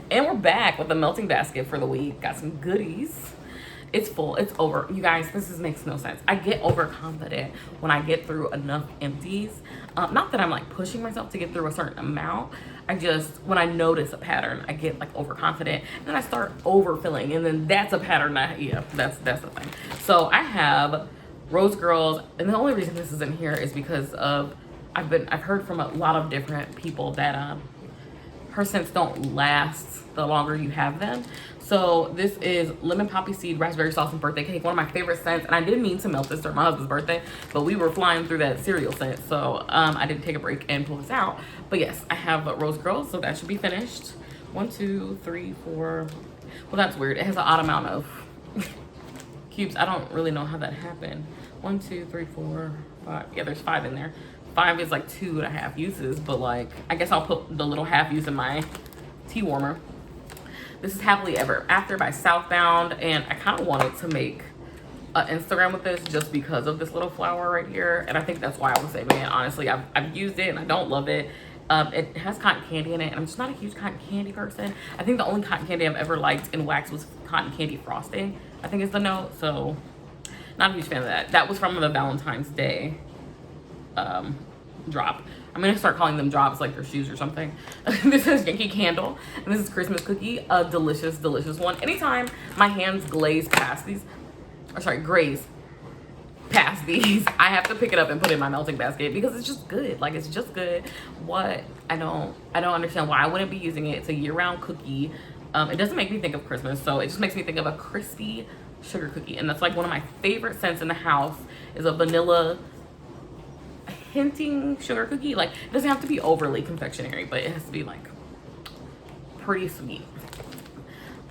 And we're back with the melting basket for the week. Got some goodies. It's full. It's over. You guys, makes no sense. I get overconfident when I get through enough empties. Not that I'm like pushing myself to get through a certain amount. I just, when I notice a pattern, I get like overconfident. And then I start overfilling. And then that's a pattern that's the thing. So I have Rose Girls. And the only reason this is in here is because of, I've heard from a lot of different people that her scents don't last the longer you have them. So this is lemon poppy seed, raspberry sauce, and birthday cake. One of my favorite scents. And I didn't mean to melt this during my husband's birthday, but we were flying through that cereal scent. So I did take a break and pull this out. But yes, I have Rose Girls, so that should be finished. 1, 2, 3, 4. Well, that's weird. It has an odd amount of cubes. I don't really know how that happened. 1, 2, 3, 4, 5. Yeah, there's 5 in there. 5 is like 2.5 uses, but like, I guess I'll put the little half use in my tea warmer. This is Happily Ever After by Southbound, and I kind of wanted to make an Instagram with this just because of this little flower right here, and I think that's why I was saving it. Honestly, I've used it and I don't love it. It has cotton candy in it, and I'm just not a huge cotton candy person. I think the only cotton candy I've ever liked in wax was cotton candy frosting, I think is the note, so not a huge fan of that. That was from the Valentine's Day drop. I'm gonna start calling them drops like they're shoes or something. This is Yankee Candle, and this is Christmas Cookie, a delicious, delicious one. Anytime my hands glaze past these, graze past these, I have to pick it up and put it in my melting basket because it's just good. Like, it's just good. I don't understand why I wouldn't be using it. It's a year-round cookie. It doesn't make me think of Christmas, so it just makes me think of a crispy sugar cookie, and that's like one of my favorite scents in the house is a vanilla hinting sugar cookie. Like, it doesn't have to be overly confectionery, but it has to be like pretty sweet.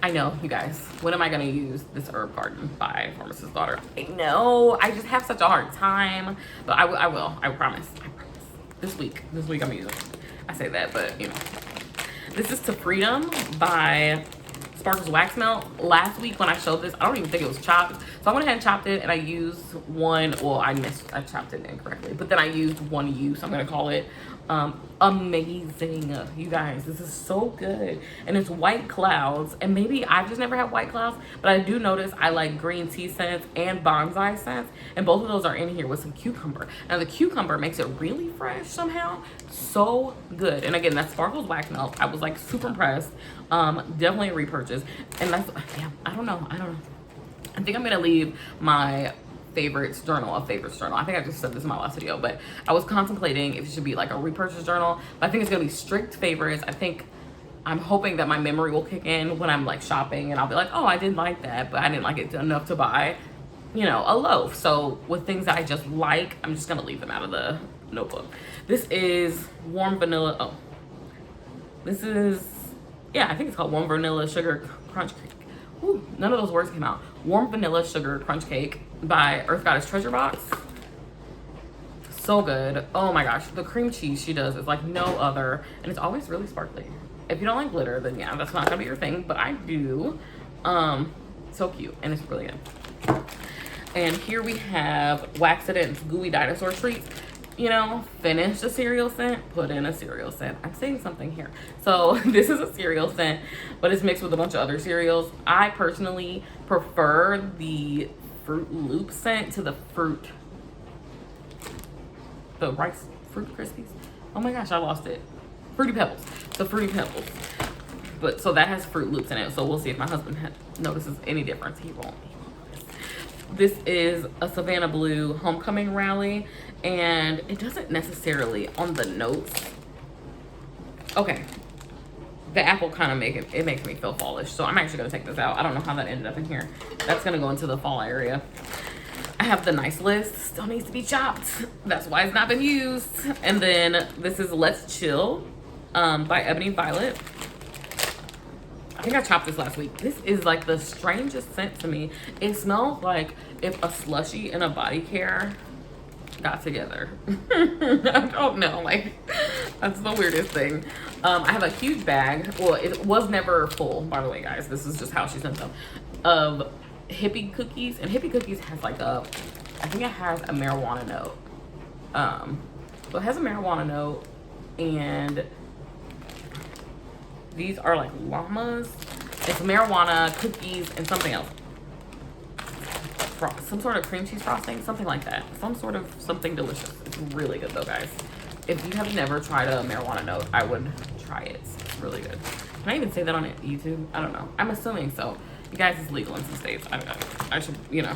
I know, you guys, when am I gonna use this Herb Garden by Pharmacist's Daughter? I know, I just have such a hard time, but I will, I promise. This week I'm gonna use it. I say that, but you know. This is To Freedom by Sparkles Wax Melt. Last week when I showed this, I don't even think it was chopped. So I went ahead and chopped it, and I used one, well, I chopped it incorrectly, but then I used one use, I'm gonna call it. Amazing, you guys, this is so good. And it's White Clouds, and maybe I've just never had White Clouds, but I do notice I like green tea scents and bonsai scents, and both of those are in here with some cucumber. Now the cucumber makes it really fresh somehow. So good. And again, that's Sparkles Wax Melt. I was like super impressed. Definitely a repurchase. And that's, yeah, I don't know. I think I'm gonna leave my favorites journal a favorites journal. I think I just said this in my last video, but I was contemplating if it should be like a repurchase journal, but I think it's gonna be strict favorites. I'm hoping that my memory will kick in when I'm like shopping, and I'll be like, oh, I didn't like that, but I didn't like it enough to buy, you know, a loaf. So with things that I just like, I'm just gonna leave them out of the notebook. This is Warm Vanilla. Oh, this is, yeah, I think it's called Warm Vanilla Sugar Crunch Cake. Ooh, none of those words came out. Warm Vanilla Sugar Crunch Cake by Earth Goddess Treasure Box. So good. Oh my gosh, the cream cheese she does is like no other, and it's always really sparkly. If you don't like glitter, then yeah, that's not gonna be your thing, but I do. So cute, and it's really good. And here we have Waxident's Gooey Dinosaur Treats. You know, finish the cereal scent, put in a cereal scent. I'm saying something here. So this is a cereal scent, but it's mixed with a bunch of other cereals. I personally prefer the Fruit Loop scent to the Rice Fruit Krispies. Oh my gosh, I lost it. Fruity Pebbles, the Fruity Pebbles. But so that has Fruit Loops in it. So we'll see if my husband notices any difference. He won't. This is a Savannah Blue Homecoming Rally, and it doesn't necessarily on the notes. Okay, the apple kind of makes me feel fallish, so I'm actually gonna take this out. I don't know how that ended up in here. That's gonna go into the fall area. I have the Nice List, still needs to be chopped. That's why it's not been used. And then this is Let's Chill by Ebony Violet. I think I chopped this last week. This is like the strangest scent to me. It smells like if a slushie and a body care got together. I don't know, like, that's the weirdest thing. I have a huge bag. Well, it was never full, by the way, guys. This is just how she sent them. Of Hippie Cookies. And Hippie Cookies has like I think it has a marijuana note. So it has a marijuana note, and These are like llamas. It's marijuana, cookies, and something else. Some sort of cream cheese frosting, something like that. Something delicious. It's really good though, guys. If you have never tried a marijuana note, I would try it. It's really good. Can I even say that on YouTube? I don't know. I'm assuming so. You guys, it's legal in some states. I should, you know.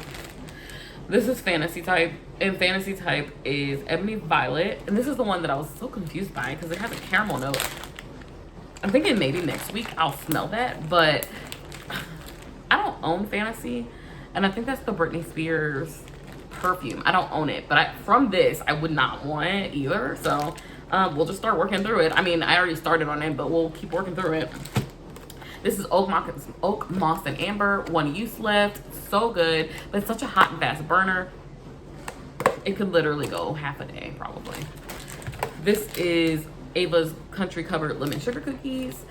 This is Fantasy Type, and Fantasy Type is Ebony Violet, and this is the one that I was so confused by because it has a caramel note. I'm thinking maybe next week I'll smell that, but I don't own Fantasy, and I think that's the Britney Spears perfume. I don't own it, but from this, I would not want it either, so we'll just start working through it. I mean, I already started on it, but we'll keep working through it. This is Oak Moss and Amber. 1 use left. So good. But it's such a hot and fast burner. It could literally go half a day, probably. This is Ava's Country Covered Lemon Sugar Cookies.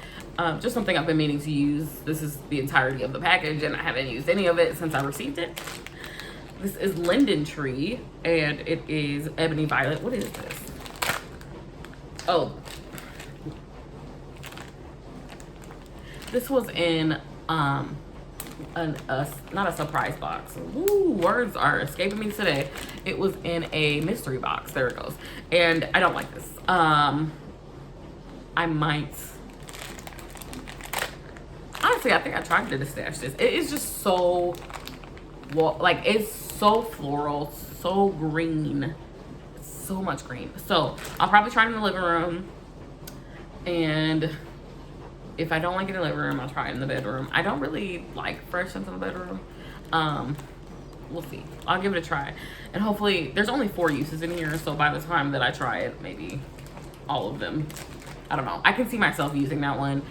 Just something I've been meaning to use. This is the entirety of the package, and I haven't used any of it since I received it. This is Linden Tree, and it is Ebony Violet. What is this? Oh. This was in not a surprise box. Woo, words are escaping me today. It was in a mystery box. There it goes. And I don't like this. I might, honestly, I think I tried to stash this. It is just so, well, like, it's so floral, so green, so much green. So I'll probably try it in the living room, and if I don't like it in the living room, I'll try it in the bedroom. I don't really like fresh scents in the bedroom. We'll see. I'll give it a try. And hopefully, there's only 4 uses in here, so by the time that I try it, maybe all of them. I don't know. I can see myself using that one,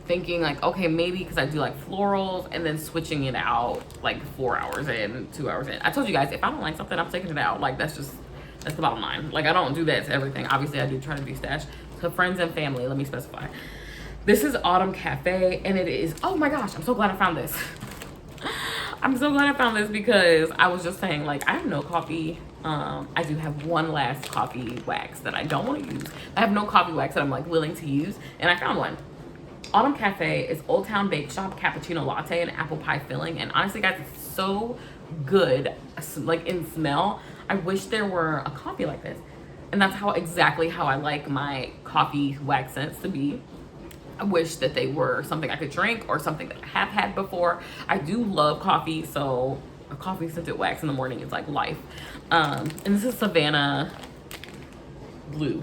thinking like, okay, maybe because I do like florals, and then switching it out like 4 hours in, 2 hours in. I told you guys, if I don't like something, I'm taking it out. Like, that's the bottom line. Like, I don't do that to everything. Obviously, I do try to do stash to friends and family. Let me specify. This is Autumn Cafe, and it is, oh my gosh, I'm so glad I found this. I'm so glad I found this because I was just saying, like, I have no coffee. I do have one last coffee wax that I don't want to use. I have no coffee wax that I'm like willing to use, and I found one. Autumn Cafe is Old Town Bake Shop cappuccino latte and apple pie filling, and honestly, guys, it's so good, like in smell. I wish there were a coffee like this, and that's exactly how I like my coffee wax scents to be. I wish that they were something I could drink or something that I have had before. I do love coffee, so a coffee scented wax in the morning is like life. And this is Savannah Blue.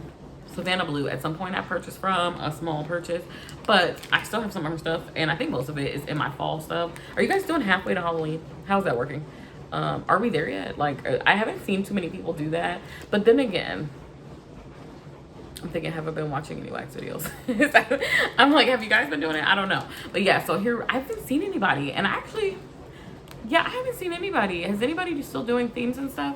Savannah Blue. At some point I purchased from, a small purchase, but I still have some of her stuff, and I think most of it is in my fall stuff. Are you guys doing halfway to Halloween? How's that working? Are we there yet? Like, I haven't seen too many people do that, but then again, I'm thinking, have I been watching any wax videos? I'm like, have you guys been doing it? I don't know. But yeah, so here, I haven't seen anybody. And actually, yeah, I haven't seen anybody. Has anybody still doing themes and stuff?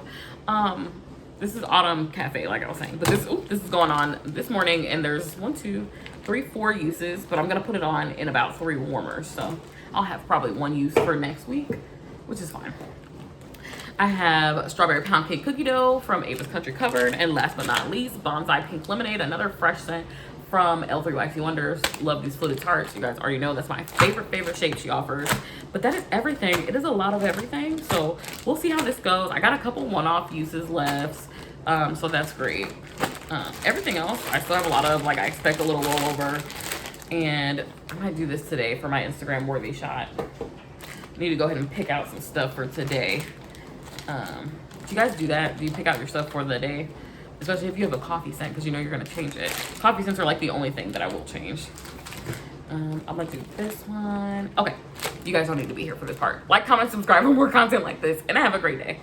This is Autumn Cafe, like I was saying. But this is going on this morning. And there's 1, 2, 3, 4 uses. But I'm going to put it on in about 3 warmers. So I'll have probably 1 use for next week, which is fine. I have Strawberry Pound Cake Cookie Dough from Ava's Country Covered. And last but not least, Bonsai Pink Lemonade, another fresh scent from L3 Waxy Wonders. Love these fluted tarts. You guys already know that's my favorite shape she offers. But that is everything. It is a lot of everything. So we'll see how this goes. I got a couple one-off uses left. So that's great. Everything else, I still have a lot of, like, I expect a little rollover. And I might do this today for my Instagram worthy shot. I need to go ahead and pick out some stuff for today. Do you guys do that? Do you pick out your stuff for the day? Especially if you have a coffee scent, because you know you're going to change it. Coffee scents are like the only thing that I will change. I'm going to do this one. Okay. You guys don't need to be here for this part. Like, comment, subscribe for more content like this. And have a great day.